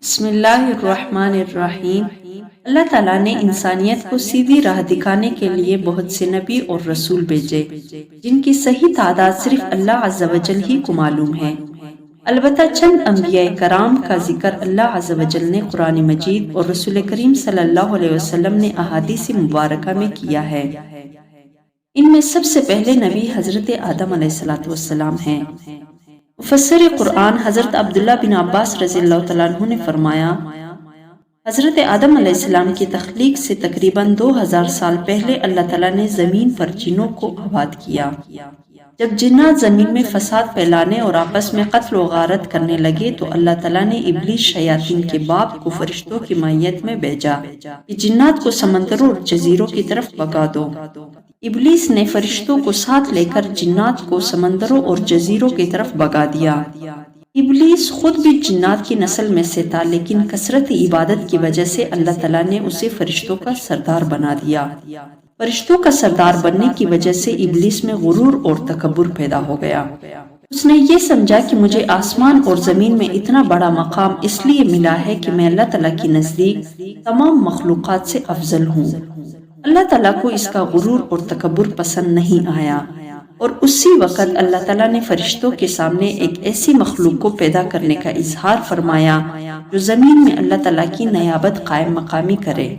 بسم اللہ الرحمن الرحیم۔ اللہ تعالیٰ نے انسانیت کو سیدھی راہ دکھانے کے لیے بہت سے نبی اور رسول بھیجے جن کی صحیح تعداد صرف اللہ عز و جل ہی کو معلوم ہے۔ البتہ چند انبیاء کرام کا ذکر اللہ عز و جل نے قرآن مجید اور رسول کریم صلی اللہ علیہ وسلم نے احادیث مبارکہ میں کیا ہے۔ ان میں سب سے پہلے نبی حضرت آدم علیہ السلام ہیں۔ مفسر قرآن حضرت عبداللہ بن عباس رضی اللہ تعالیٰ عنہ نے فرمایا، حضرت آدم علیہ السلام کی تخلیق سے تقریباً 2000 سال پہلے اللہ تعالیٰ نے زمین پر جنوں کو آباد کیا۔ جب جنات زمین میں فساد پھیلانے اور آپس میں قتل و غارت کرنے لگے تو اللہ تعالیٰ نے ابلیس شیاطین کے باپ کو فرشتوں کی مائیت میں بھیجا کہ جنات کو سمندروں اور جزیروں کی طرف بھگا دو۔ ابلیس نے فرشتوں کو ساتھ لے کر جنات کو سمندروں اور جزیروں کی طرف بھگا دیا۔ ابلیس خود بھی جنات کی نسل میں سے تھا، لیکن کثرت عبادت کی وجہ سے اللہ تعالیٰ نے اسے فرشتوں کا سردار بنا دیا۔ فرشتوں کا سردار بننے کی وجہ سے ابلیس میں غرور اور تکبر پیدا ہو گیا۔ اس نے یہ سمجھا کہ مجھے آسمان اور زمین میں اتنا بڑا مقام اس لیے ملا ہے کہ میں اللہ تعالیٰ کے نزدیک تمام مخلوقات سے افضل ہوں۔ اللہ تعالیٰ کو اس کا غرور اور تکبر پسند نہیں آیا، اور اسی وقت اللہ تعالیٰ نے فرشتوں کے سامنے ایک ایسی مخلوق کو پیدا کرنے کا اظہار فرمایا جو زمین میں اللہ تعالیٰ کی نیابت قائم مقامی کرے۔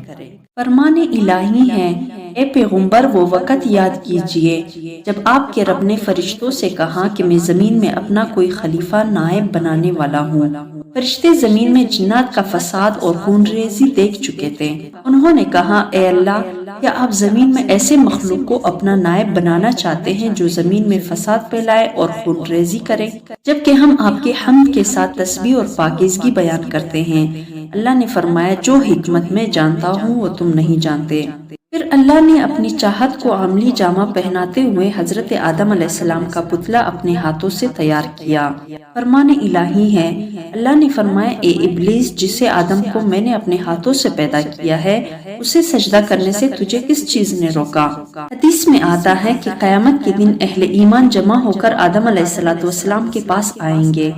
فرمان الہی ہے، اے پیغمبر وہ وقت یاد کیجئے جب آپ کے رب نے فرشتوں سے کہا کہ میں زمین میں اپنا کوئی خلیفہ نائب بنانے والا ہوں۔ فرشتے زمین میں جنات کا فساد اور خون ریزی دیکھ چکے تھے۔ انہوں نے کہا، اے اللہ، کیا آپ زمین میں ایسے مخلوق کو اپنا نائب بنانا چاہتے ہیں جو زمین میں فساد پھیلائے اور خون ریزی کرے، جبکہ ہم آپ کے حمد کے ساتھ تسبیح اور پاکیزگی بیان کرتے ہیں۔ اللہ نے فرمایا، جو حکمت میں جانتا ہوں وہ تم نہیں جانتے۔ پھر اللہ نے اپنی چاہت کو عملی جامہ پہناتے ہوئے حضرت آدم علیہ السلام کا پتلا اپنے ہاتھوں سے تیار کیا۔ فرمان الہی ہے، اللہ نے فرمایا، اے ابلیس، جسے آدم کو میں نے اپنے ہاتھوں سے پیدا کیا ہے، اسے سجدہ کرنے سے تجھے کس چیز نے روکا؟ حدیث میں آتا ہے کہ قیامت کے دن اہل ایمان جمع ہو کر آدم علیہ السلام کے پاس آئیں گے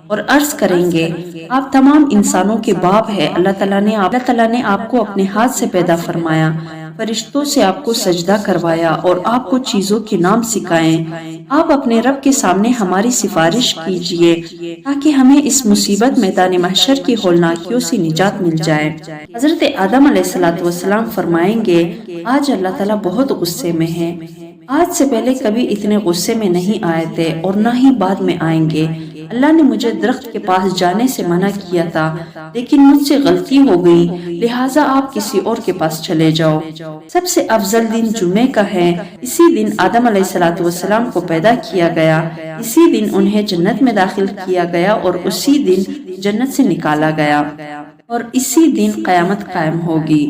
اور عرض کریں گے، آپ تمام انسانوں کے باپ ہیں۔ اللہ تعالیٰ نے آپ کو اپنے ہاتھ سے پیدا فرمایا، فرشتوں سے آپ کو سجدہ کروایا اور آپ کو چیزوں کے نام سکھائیں۔ آپ اپنے رب کے سامنے ہماری سفارش کیجئے تاکہ ہمیں اس مصیبت میدان محشر کی ہولناکیوں سے نجات مل جائے۔ حضرت آدم علیہ السلام فرمائیں گے، آج اللہ تعالیٰ بہت غصے میں ہے۔ آج سے پہلے کبھی اتنے غصے میں نہیں آئے تھے اور نہ ہی بعد میں آئیں گے۔ اللہ نے مجھے درخت کے پاس جانے سے منع کیا تھا، لیکن مجھ سے غلطی ہو گئی، لہٰذا آپ کسی اور کے پاس چلے جاؤ۔ سب سے افضل دن جمعے کا ہے۔ اسی دن آدم علیہ السلام کو پیدا کیا گیا، اسی دن انہیں جنت میں داخل کیا گیا اور اسی دن جنت سے نکالا گیا، اور اسی دن قیامت قائم ہوگی۔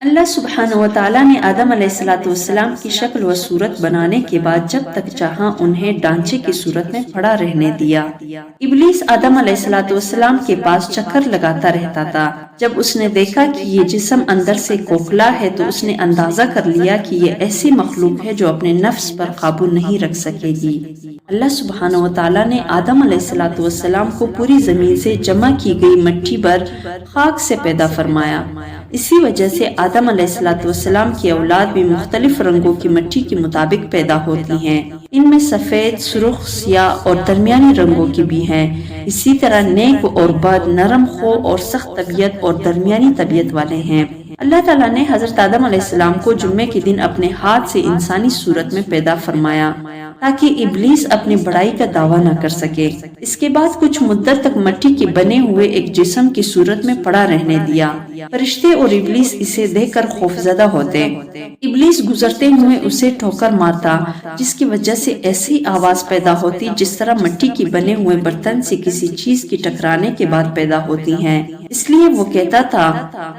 اللہ سبحانہ و تعالیٰ نے آدم علیہ السلام کی شکل و صورت بنانے کے بعد جب تک چاہا انہیں ڈانچے کی صورت میں پڑا رہنے دیا۔ ابلیس آدم علیہ السلام کے پاس چکر لگاتا رہتا تھا۔ جب اس نے دیکھا کہ یہ جسم اندر سے کھوکھلا ہے تو اس نے اندازہ کر لیا کہ یہ ایسی مخلوق ہے جو اپنے نفس پر قابو نہیں رکھ سکے گی۔ اللہ سبحانہ و تعالیٰ نے آدم علیہ السلام کو پوری زمین سے جمع کی گئی مٹی پر خاک سے پیدا فرمایا۔ اسی وجہ سے آدم علیہ السلام کی اولاد بھی مختلف رنگوں کی مٹی کے مطابق پیدا ہوتی ہیں۔ ان میں سفید، سرخ، سیاہ اور درمیانی رنگوں کی بھی ہیں۔ اسی طرح نیک اور بد، نرم خو اور سخت طبیعت اور درمیانی طبیعت والے ہیں۔ اللہ تعالیٰ نے حضرت آدم علیہ السلام کو جمعے کے دن اپنے ہاتھ سے انسانی صورت میں پیدا فرمایا تاکہ ابلیس اپنی بڑائی کا دعویٰ نہ کر سکے۔ اس کے بعد کچھ مدت تک مٹی کے بنے ہوئے ایک جسم کی صورت میں پڑا رہنے دیا۔ فرشتے اور ابلیس اسے دیکھ کر خوفزدہ ہوتے۔ ابلیس گزرتے ہوئے اسے ٹھوکر مارتا، جس کی وجہ سے ایسی آواز پیدا ہوتی جس طرح مٹی کے بنے ہوئے برتن سے کسی چیز کی ٹکرانے کے بعد پیدا ہوتی ہیں۔ اس لیے وہ کہتا تھا،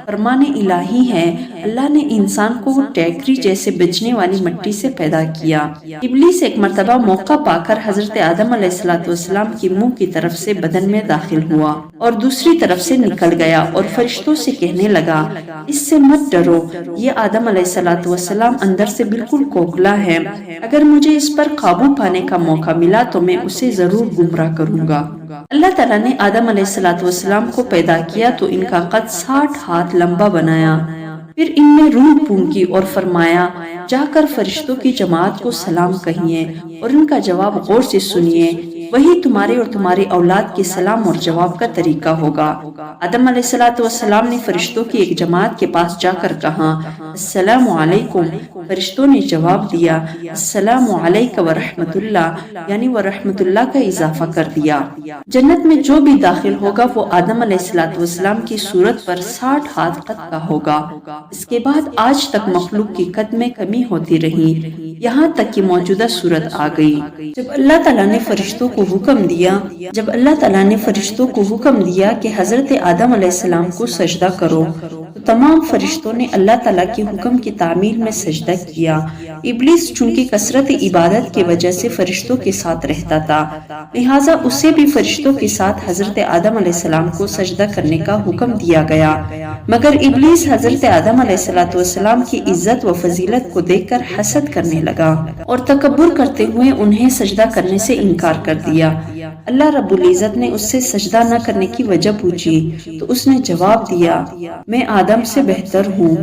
فرمان الہی ہے، اللہ نے انسان کو ٹیکری جیسے بجنے والی مٹی سے پیدا کیا۔ ابلیس ایک مرتبہ موقع پا کر حضرت آدم علیہ السلام کے منہ کی طرف سے بدن میں داخل ہوا اور دوسری طرف سے نکل گیا اور فرشتوں سے کہنے کہنے لگا، اس سے مت ڈرو، یہ آدم علیہ السلام اندر سے بالکل کوکلا ہے، اگر مجھے اس پر قابو پانے کا موقع ملا تو میں اسے ضرور گمراہ کروں گا۔ اللہ تعالیٰ نے آدم علیہ السلام کو پیدا کیا تو ان کا قد 60 ہاتھ لمبا بنایا، پھر ان میں روح پھونکی اور فرمایا، جا کر فرشتوں کی جماعت کو سلام کہیے اور ان کا جواب غور سے سنیے، وہی تمہارے اور تمہاری اولاد کے سلام اور جواب کا طریقہ ہوگا۔ آدم علیہ السلام نے فرشتوں کی ایک جماعت کے پاس جا کر کہا، السلام علیکم۔ فرشتوں نے جواب دیا، السلام علیک ورحمۃ اللہ، یعنی ورحمۃ اللہ کا اضافہ کر دیا۔ جنت میں جو بھی داخل ہوگا وہ آدم علیہ السلام کی صورت پر 60 ہاتھ قد کا ہوگا۔ اس کے بعد آج تک مخلوق کی قد میں کمی ہوتی رہی، یہاں تک کہ موجودہ صورت آ گئی۔ جب اللہ تعالیٰ نے فرشتوں کو حکم دیا کہ حضرت آدم علیہ السلام کو سجدہ کرو تو تمام فرشتوں نے اللہ تعالیٰ کے حکم کی تعمیل میں سجدہ کیا۔ ابلیس چونکہ کثرت عبادت کی وجہ سے فرشتوں کے ساتھ رہتا تھا، لہٰذا اسے بھی فرشتوں کے ساتھ حضرت آدم علیہ السلام کو سجدہ کرنے کا حکم دیا گیا، مگر ابلیس حضرت آدم علیہ السلام کی عزت و فضیلت کو دیکھ کر حسد کرنے لگا اور تکبر کرتے ہوئے انہیں سجدہ کرنے سے انکار کر دیا۔ اللہ رب العزت نے اس سے سجدہ نہ کرنے کی وجہ پوچھی تو اس نے جواب دیا، میں آدم سے بہتر ہوں،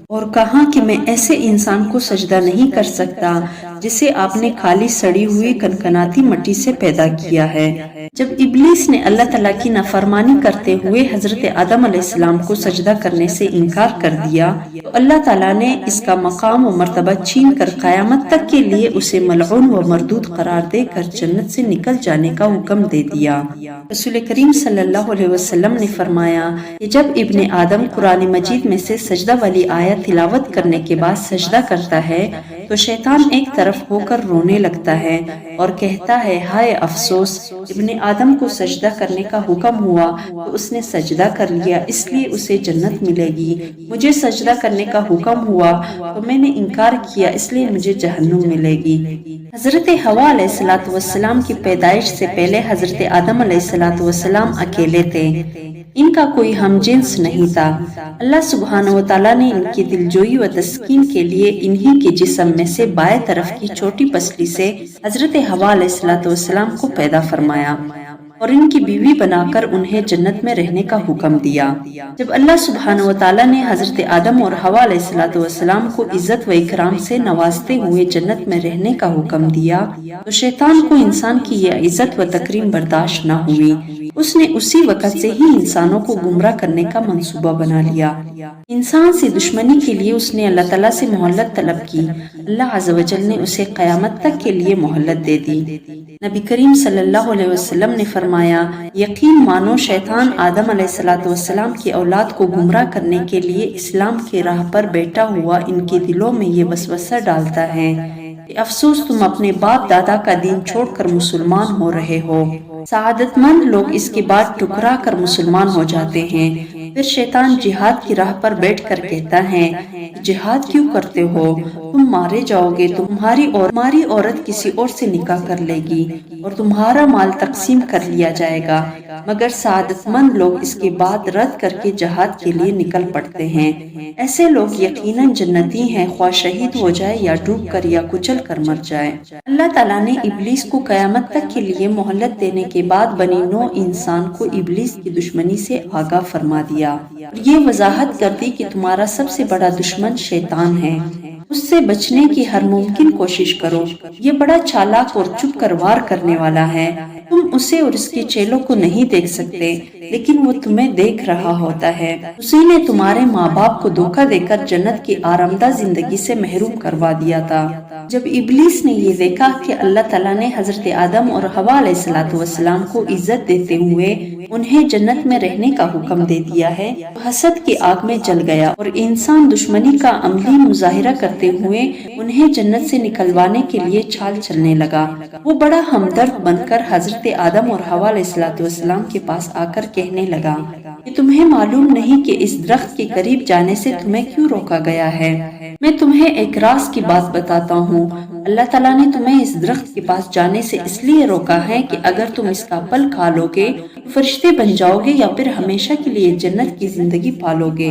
اور کہا کہ میں ایسے انسان کو سجدہ نہیں کر سکتا جسے آپ نے کالی سڑی ہوئی کنکناتی مٹی سے پیدا کیا ہے۔ جب ابلیس نے اللہ تعالیٰ کی نافرمانی کرتے ہوئے حضرت آدم علیہ السلام کو سجدہ کرنے سے انکار کر دیا تو اللہ تعالیٰ نے اس کا مقام و مرتبہ چھین کر قیامت تک کے لیے اسے ملعون و مردود قرار دے کر جنت سے نکل جانے کا حکم دے دیا۔ رسول کریم صلی اللہ علیہ وسلم نے فرمایا کہ جب ابن آدم قرآن مجید میں سے سجدہ والی آیت تلاوت کرنے کے بعد سجدہ کرتا ہے تو شیطان ایک طرف ہو کر رونے لگتا ہے اور کہتا ہے، ہائے افسوس، ابن آدم کو سجدہ کرنے کا حکم ہوا تو اس نے سجدہ کر لیا، اس لیے اسے جنت ملے گی، مجھے سجدہ کرنے کا حکم ہوا تو میں نے انکار کیا، اس لیے مجھے جہنم ملے گی۔ حضرت حوا علیہ السلام کی پیدائش سے پہلے حضرت آدم علیہ السلام اکیلے تھے، ان کا کوئی ہم جنس نہیں تھا۔ اللہ سبحانہ و تعالیٰ نے ان کی دلجوئی و تسکین کے لیے انہی کے جسم میں سے بائیں طرف کی چھوٹی پسلی سے حضرت حوا علیہ السلام کو پیدا فرمایا اور ان کی بیوی بنا کر انہیں جنت میں رہنے کا حکم دیا۔ جب اللہ سبحانہ و تعالیٰ نے حضرت آدم اور حوا علیہ السلام کو عزت و اکرام سے نوازتے ہوئے جنت میں رہنے کا حکم دیا تو شیطان کو انسان کی یہ عزت و تکریم برداشت نہ ہوئی، اس نے اسی وقت سے ہی انسانوں کو گمراہ کرنے کا منصوبہ بنا لیا۔ انسان سے دشمنی کے لیے اس نے اللہ تعالیٰ سے مہلت طلب کی، اللہ عز و جل نے اسے قیامت تک کے لیے مہلت دے دی۔ نبی کریم صلی اللہ علیہ وسلم نے فرمایا، یقین مانو شیطان آدم علیہ السلام کی اولاد کو گمراہ کرنے کے لیے اسلام کے راہ پر بیٹھا ہوا ان کے دلوں میں یہ وسوسہ ڈالتا ہے کہ افسوس تم اپنے باپ دادا کا دین چھوڑ کر مسلمان ہو رہے ہو۔ سعادت مند لوگ اس کے بعد ٹکرا کر مسلمان ہو جاتے ہیں۔ پھر شیطان جہاد کی راہ پر بیٹھ کر کہتا ہے، جہاد کیوں کرتے ہو، تم مارے جاؤ گے، تمہاری عورت کسی اور سے نکاح کر لے گی اور تمہارا مال تقسیم کر لیا جائے گا۔ مگر سعادت مند لوگ اس کے بعد رد کر کے جہاد کے لیے نکل پڑتے ہیں۔ ایسے لوگ یقیناً جنتی ہیں، خواہ شہید ہو جائے یا ڈوب کر یا کچل کر مر جائے۔ اللہ تعالیٰ نے ابلیس کو قیامت تک کے لیے مہلت دینے کے بعد بنی نوع انسان کو ابلیس کی دشمنی سے آگاہ فرما دیا اور یہ وضاحت کر دی کہ تمہارا سب سے بڑا دشمن شیطان ہے، اس سے بچنے کی ہر ممکن کوشش کرو، یہ بڑا چالاک اور چپ کر وار کرنے والا ہے، تم اسے اور اس کے چیلوں کو نہیں دیکھ سکتے لیکن وہ تمہیں دیکھ رہا ہوتا ہے۔ اسی نے تمہارے ماں باپ کو دھوکہ دے کر جنت کی آرامدہ زندگی سے محروم کروا دیا تھا۔ جب ابلیس نے یہ دیکھا کہ اللہ تعالیٰ نے حضرت آدم اور حوا علیہ السلام کو عزت دیتے ہوئے انہیں جنت میں رہنے کا حکم دے دیا ہے تو حسد کی آگ میں جل گیا اور انسان دشمنی کا عملی مظاہرہ کرتے ہوئے انہیں جنت سے نکلوانے کے لیے چھال چلنے لگا۔ وہ بڑا ہمدرد بن کر حضرت آدم اور حوا علیہ السلام کے پاس آ کر کہنے لگا کہ تمہیں معلوم نہیں کہ اس درخت کے قریب جانے سے تمہیں کیوں روکا گیا ہے؟ میں تمہیں ایک راز کی بات بتاتا ہوں، اللہ تعالیٰ نے تمہیں اس درخت کے پاس جانے سے اس لیے روکا ہے کہ اگر تم اس کا پھل کھا لو گے فرشتے بن جاؤ گے یا پھر ہمیشہ کے لیے جنت کی زندگی پالو گے؟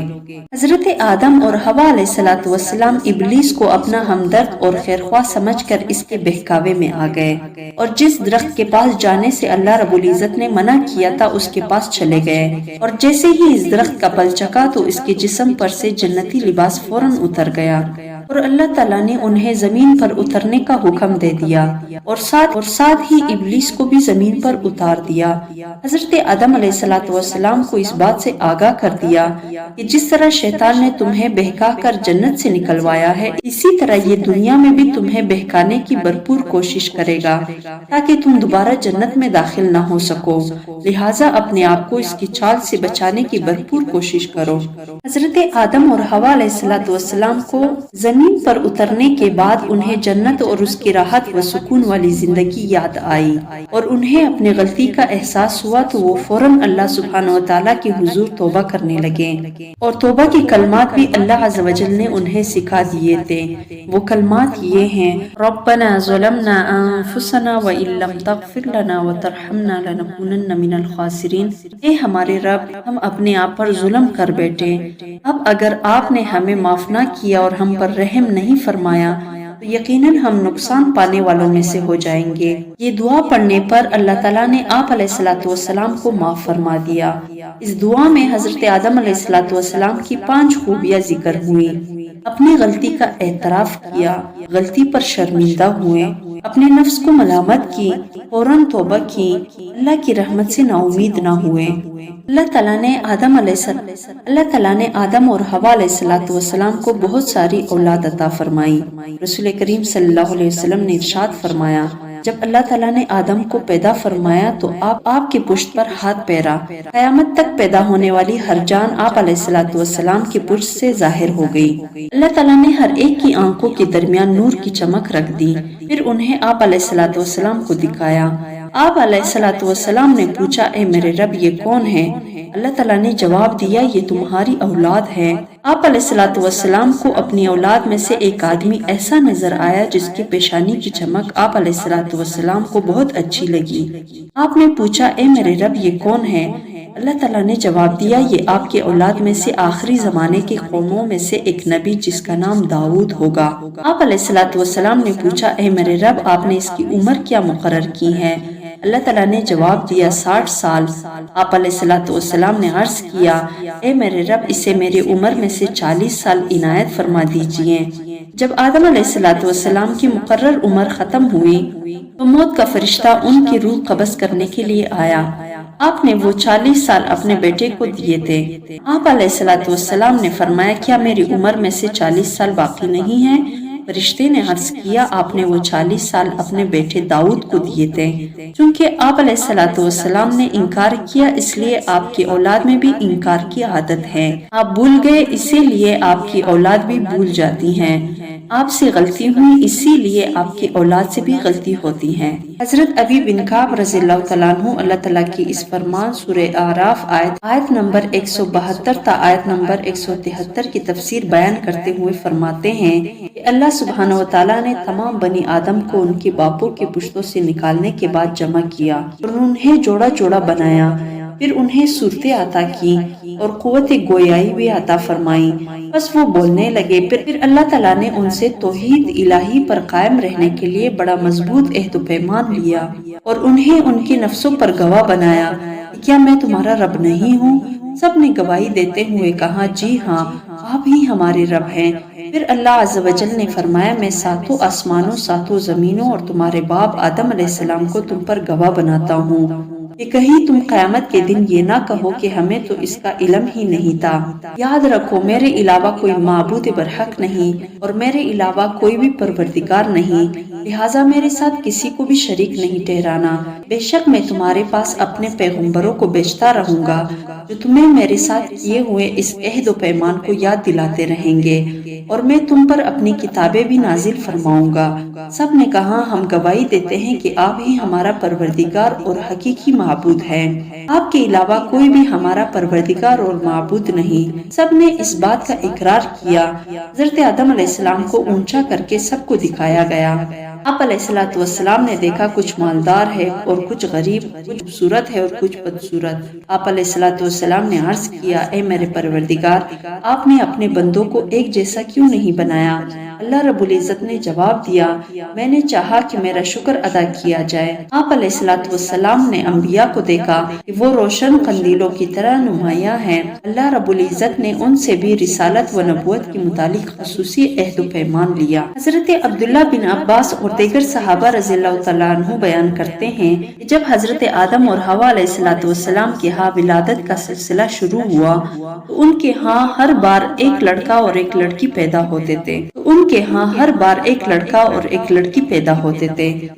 حضرت آدم اور حوا علیہ الصلوۃ والسلام ابلیس کو اپنا ہمدرد اور خیرخواہ سمجھ کر اس کے بہکاوے میں آ گئے اور جس درخت کے پاس جانے سے اللہ رب العزت نے منع کیا تھا اس کے پاس چلے گئے، اور جیسے ہی اس درخت کا پھل چکھا تو اس کے جسم پر سے جنتی لباس فوراً اتر گیا اور اللہ تعالیٰ نے انہیں زمین پر اترنے کا حکم دے دیا اور ساتھ ہی ابلیس کو بھی زمین پر اتار دیا۔ حضرت آدم علیہ الصلوۃ والسلام کو اس بات سے آگاہ کر دیا کہ جس طرح شیطان نے تمہیں بہکا کر جنت سے نکلوایا ہے، اسی طرح یہ دنیا میں بھی تمہیں بہکانے کی بھرپور کوشش کرے گا تاکہ تم دوبارہ جنت میں داخل نہ ہو سکو، لہٰذا اپنے آپ کو اس کی چال سے بچانے کی بھرپور کوشش کرو۔ حضرت آدم اور حوا علیہ الصلوۃ والسلام کو زمین پر اترنے کے بعد انہیں جنت اور اس کی راحت و سکون والی زندگی یاد آئی اور انہیں اپنی غلطی کا احساس ہوا تو وہ فوراً اللہ سبحانہ و تعالیٰ کے حضور توبہ کرنے لگے، اور توبہ کے کلمات بھی اللہ عز و جل نے انہیں سکھا دیے تھے۔ وہ کلمات یہ ہیں: ربنا ظلمنا انفسنا وان لم تغفر لنا وترحمنا لنکونن من الخاسرین، اے ہمارے رب، ہم اپنے آپ پر ظلم کر بیٹھے، اب اگر آپ نے ہمیں معاف نہ کیا اور ہم پر رحم نہیں فرمایا تو یقیناً ہم نقصان پانے والوں میں سے ہو جائیں گے۔ یہ دعا پڑھنے پر اللہ تعالیٰ نے آپ علیہ الصلوۃ والسلام کو معاف فرما دیا۔ اس دعا میں حضرت آدم علیہ الصلوۃ والسلام کی 5 خوبیاں ذکر ہوئی: اپنی غلطی کا اعتراف کیا، غلطی پر شرمندہ ہوئے، اپنے نفس کو ملامت کی، فوراً توبہ کی، اللہ کی رحمت سے نا امید نہ ہوئے۔ اللہ تعالیٰ نے آدم اور حوا علیہ الصلوۃ والسلام کو بہت ساری اولاد عطا فرمائی۔ رسول کریم صلی اللہ علیہ وسلم نے ارشاد فرمایا، جب اللہ تعالیٰ نے آدم کو پیدا فرمایا تو آپ کی پشت پر ہاتھ پھیرا، قیامت تک پیدا ہونے والی ہر جان آپ علیہ الصلوۃ والسلام کی پشت سے ظاہر ہو گئی۔ اللہ تعالیٰ نے ہر ایک کی آنکھوں کے درمیان نور کی چمک رکھ دی، پھر انہیں آپ علیہ الصلوۃ والسلام کو دکھایا۔ آپ علیہ الصلوۃ والسلام نے پوچھا، اے میرے رب، یہ کون ہے؟ اللہ تعالیٰ نے جواب دیا، یہ تمہاری اولاد ہے۔ آپ علیہ الصلوۃ والسلام کو اپنی اولاد میں سے ایک آدمی ایسا نظر آیا جس کی پیشانی کی چمک آپ علیہ الصلوۃ والسلام کو بہت اچھی لگی۔ آپ نے پوچھا، اے میرے رب، یہ کون ہے؟ اللہ تعالیٰ نے جواب دیا، یہ آپ کے اولاد میں سے آخری زمانے کے قوموں میں سے ایک نبی جس کا نام داؤد ہوگا۔ آپ علیہ الصلوۃ والسلام نے پوچھا، اے میرے رب، آپ نے اس کی عمر کیا مقرر کی ہے؟ اللہ تعالیٰ نے جواب دیا، 60 سال۔ آپ علیہ الصلوۃ والسلام نے عرض کیا، اے میرے رب، اسے میری عمر میں سے 40 سال عنایت فرما دیجئے۔ جب آدم علیہ الصلوۃ والسلام کی مقرر عمر ختم ہوئی تو موت کا فرشتہ ان کی روح قبض کرنے کے لیے آیا۔ آپ نے وہ 40 سال اپنے بیٹے کو دیے تھے۔ آپ علیہ الصلوۃ والسلام نے فرمایا، کیا میری عمر میں سے 40 سال باقی نہیں ہیں؟ فرشتے نے عرض کیا، آپ نے وہ 40 سال اپنے بیٹے داؤد کو دیے تھے۔ چونکہ آپ علیہ الصلوۃ والسلام نے انکار کیا، اس لیے آپ کی اولاد میں بھی انکار کی عادت ہے۔ آپ بھول گئے، اسی لیے آپ کی اولاد بھی بھول جاتی ہیں۔ آپ سے غلطی ہوئی، اسی لیے آپ کی اولاد سے بھی غلطی ہوتی ہے۔ حضرت ابی بن کعب رضی اللہ تعالیٰ عنہ اللہ تعالیٰ کی اس فرمان سورہ اعراف آیت نمبر 172 تا آیت نمبر 173 کی تفسیر بیان کرتے ہوئے فرماتے ہیں کہ اللہ سبحانہ و تعالیٰ نے تمام بنی آدم کو ان کے باپوں کے پشتوں سے نکالنے کے بعد جمع کیا اور انہیں جوڑا جوڑا بنایا، پھر انہیں صورتیں عطا کی اور قوت گویائی بھی عطا فرمائی، بس وہ بولنے لگے۔ پھر اللہ تعالیٰ نے ان سے توحید الہی پر قائم رہنے کے لیے بڑا مضبوط عہد و پیمان لیا اور انہیں ان کے نفسوں پر گواہ بنایا، کیا میں تمہارا رب نہیں ہوں؟ سب نے گواہی دیتے ہوئے کہا، جی ہاں، آپ ہی ہمارے رب ہیں۔ پھر اللہ عز و جل نے فرمایا، میں 7 آسمانوں 7 زمینوں اور تمہارے باپ آدم علیہ السلام کو تم پر گواہ بناتا ہوں کہ کہیں تم قیامت کے دن یہ نہ کہو کہ ہمیں تو اس کا علم ہی نہیں تھا۔ یاد رکھو، میرے علاوہ کوئی معبود برحق نہیں اور میرے علاوہ کوئی بھی پروردگار نہیں، لہٰذا میرے ساتھ کسی کو بھی شریک نہیں ٹھہرانا۔ بے شک میں تمہارے پاس اپنے پیغمبروں کو بھیجتا رہوں گا جو تمہیں میرے ساتھ کیے ہوئے اس عہد و پیمان کو یاد دلاتے رہیں گے، اور میں تم پر اپنی کتابیں بھی نازل فرماؤں گا۔ سب نے کہا، ہم گواہی دیتے ہیں کہ آپ ہی ہمارا پروردگار اور حقیقی معبود ہے، آپ کے علاوہ کوئی بھی ہمارا پروردگار اور معبود نہیں۔ سب نے اس بات کا اقرار کیا۔ حضرت آدم علیہ السلام کو اونچا کر کے سب کو دکھایا گیا۔ آپ علیہ الصلوۃ والسلام نے دیکھا کچھ مالدار ہے اور کچھ غریب، کچھ خوبصورت ہے اور کچھ بدصورت۔ آپ علیہ الصلوۃ والسلام نے عرض کیا، اے میرے پروردگار، آپ نے اپنے بندوں کو ایک جیسا کیوں نہیں بنایا؟ اللہ رب العزت نے جواب دیا، میں نے چاہا کہ میرا شکر ادا کیا جائے۔ آپ علیہ الصلوۃ والسلام نے انبیاء کو دیکھا کہ وہ روشن قندیلوں کی طرح نمایاں ہیں۔ اللہ رب العزت نے ان سے بھی رسالت و نبوت کے متعلق خصوصی عہد و پیمان لیا۔ حضرت عبداللہ بن عباس اور دیگر صحابہ رضی اللہ تعالیٰ عنہ بیان کرتے ہیں کہ جب حضرت آدم اور حوا علیہ الصلوۃ والسلام کے ہاں ولادت کا سلسلہ شروع ہوا تو ان کے ہاں ہر بار ایک لڑکا اور ایک لڑکی پیدا ہوتے تھے۔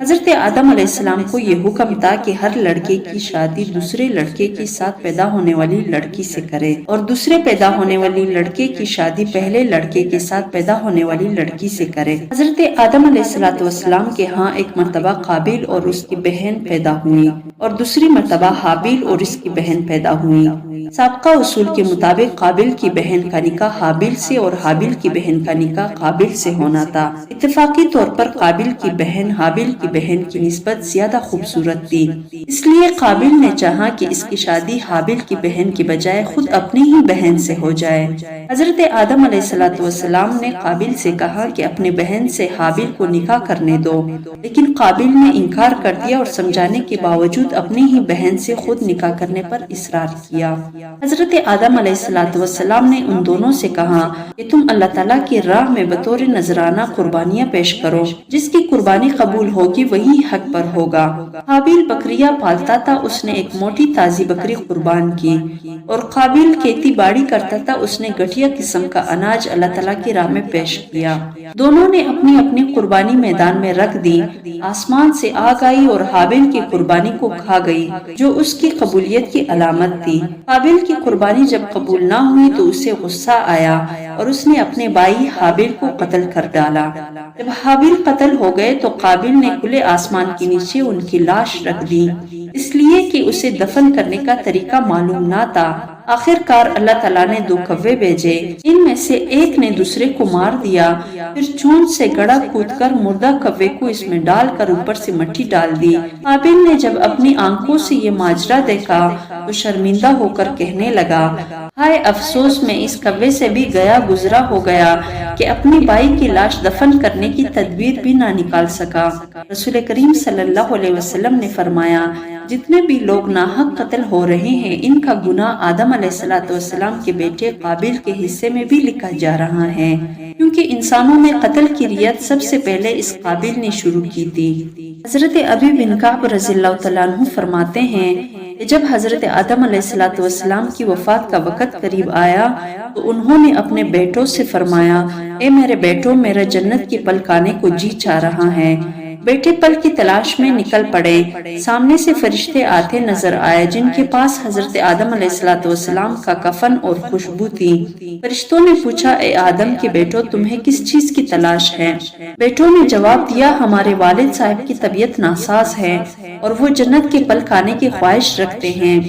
حضرت آدم علیہ السلام کو یہ حکم تھا کہ ہر لڑکے کی شادی دوسرے لڑکے کے ساتھ پیدا ہونے والی لڑکی سے کرے اور دوسرے پیدا ہونے والی لڑکے کی شادی پہلے لڑکے کے ساتھ پیدا ہونے والی لڑکی سے کرے۔ حضرت آدم علیہ الصلوۃ والسلام کے ہاں ایک مرتبہ قابیل اور اس کی بہن پیدا ہوئی اور دوسری مرتبہ حابیل اور اس کی بہن پیدا ہوئی۔ سابقہ اصول کے مطابق قابیل کی بہن کا نکاح حابیل سے اور حابیل کی بہن کا نکاح قابیل سے ہونا تھا۔ اتفاقی طور پر قابیل کی بہن حابیل کی بہن کی نسبت زیادہ خوبصورت تھی، اس لیے قابیل نے چاہا کہ اس کی شادی حابیل کی بہن کی بجائے خود اپنی ہی بہن سے ہو جائے۔ حضرت آدم علیہ الصلوۃ والسلام نے قابیل سے کہا کہ اپنی بہن سے حابیل کو نکاح کرنے دو، لیکن قابیل نے انکار کر دیا اور سمجھانے کے باوجود اپنی ہی بہن سے خود نکاح کرنے پر اصرار کیا۔ حضرت آدم علیہ الصلوۃ والسلام نے ان دونوں سے کہا کہ تم اللہ تعالیٰ کی راہ میں بطور نذرانہ قربانیاں پیش کرو، جس کی قربانی قبول ہوگی وہی حق پر ہوگا۔ حابیل بکریاں پالتا تھا، اس نے ایک موٹی تازی بکری قربان کی، اور قابیل کھیتی باڑی کرتا تھا، اس نے گٹھیا قسم کا اناج اللہ تعالیٰ کی راہ میں پیش کیا۔ دونوں نے اپنی اپنی قربانی میدان میں رکھ دی، آسمان سے آگ آئی اور حابیل کی قربانی کو کھا گئی، جو اس کی قبولیت کی علامت تھی۔ حابیل کی قربانی جب قبول نہ ہوئی تو اسے غصہ آیا اور اس نے اپنے بھائی حابیل کو قتل کر ڈالا۔ جب حابیل قتل ہو گئے تو قابیل نے کھلے آسمان کے نیچے ان کی لاش رکھ دی، اس لیے کہ اسے دفن کرنے کا طریقہ معلوم نہ تھا۔ آخر کار اللہ تعالیٰ نے 2 کوے بھیجے، ان میں سے ایک نے دوسرے کو مار دیا، پھر چونچ سے گڑا کود کر مردہ کوے کو اس میں ڈال کر اوپر سے مٹی ڈال دی۔ حابیل نے جب اپنی آنکھوں سے یہ ماجرا دیکھا تو شرمندہ ہو کر کہنے لگا، ہائے افسوس، میں اس کوے سے بھی گزرا ہو گیا کہ اپنی بھائی کی لاش دفن کرنے کی تدبیر بھی نہ نکال سکا۔ رسول کریم صلی اللہ علیہ وسلم نے فرمایا، جتنے بھی لوگ ناحق قتل ہو رہے ہیں ان کا گناہ آدم علیہ الصلوۃ والسلام کے بیٹے قابیل کے حصے میں بھی لکھا جا رہا ہے، کیونکہ انسانوں میں قتل کی ریت سب سے پہلے اس قابیل نے شروع کی تھی۔ حضرت ابی بن کعب رضی اللہ تعالیٰ عنہ فرماتے ہیں کہ جب حضرت آدم علیہ الصلوۃ والسلام کی وفات کا وقت قریب آیا تو انہوں نے اپنے بیٹوں سے فرمایا، اے میرے بیٹوں، میرا جنت کے پھل کھانے کو جی چاہ رہا ہے۔ بیٹے پل کی تلاش میں نکل پڑے، سامنے سے فرشتے آتے نظر آئے جن کے پاس حضرت آدم علیہ الصلوۃ والسلام کا کفن اور خوشبو تھی۔ فرشتوں نے پوچھا، اے آدم کے بیٹوں، تمہیں کس چیز کی تلاش ہے؟ بیٹوں نے جواب دیا، ہمارے والد صاحب کی طبیعت ناساز ہے اور وہ جنت کے پھل کھانے کی خواہش رکھتے ہیں۔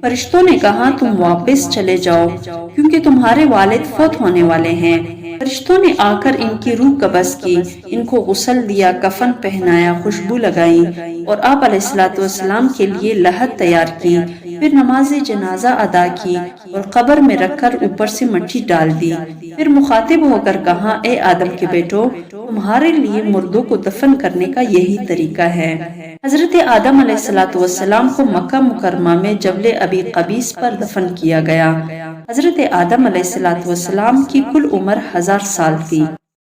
فرشتوں نے کہا، تم واپس چلے جاؤ کیونکہ تمہارے والد فوت ہونے والے ہیں۔ فرشتوں نے آ کر ان کی روح قبض کی، ان کو غسل دیا، کفن پہنایا، خوشبو لگائی اور آپ علیہ الصلوۃ والسلام کے لیے لحد تیار کی، پھر نماز جنازہ ادا کی اور قبر میں رکھ کر اوپر سے مٹی ڈال دی۔ پھر مخاطب ہو کر کہا، اے آدم کے بیٹو، تمہارے لیے مردوں کو دفن کرنے کا یہی طریقہ ہے۔ حضرت آدم علیہ الصلوۃ والسلام کو مکہ مکرمہ میں جبل ابی قبیس پر دفن کیا گیا۔ حضرت آدم علیہ الصلوۃ والسلام کی کل عمر 1000 سال تھی۔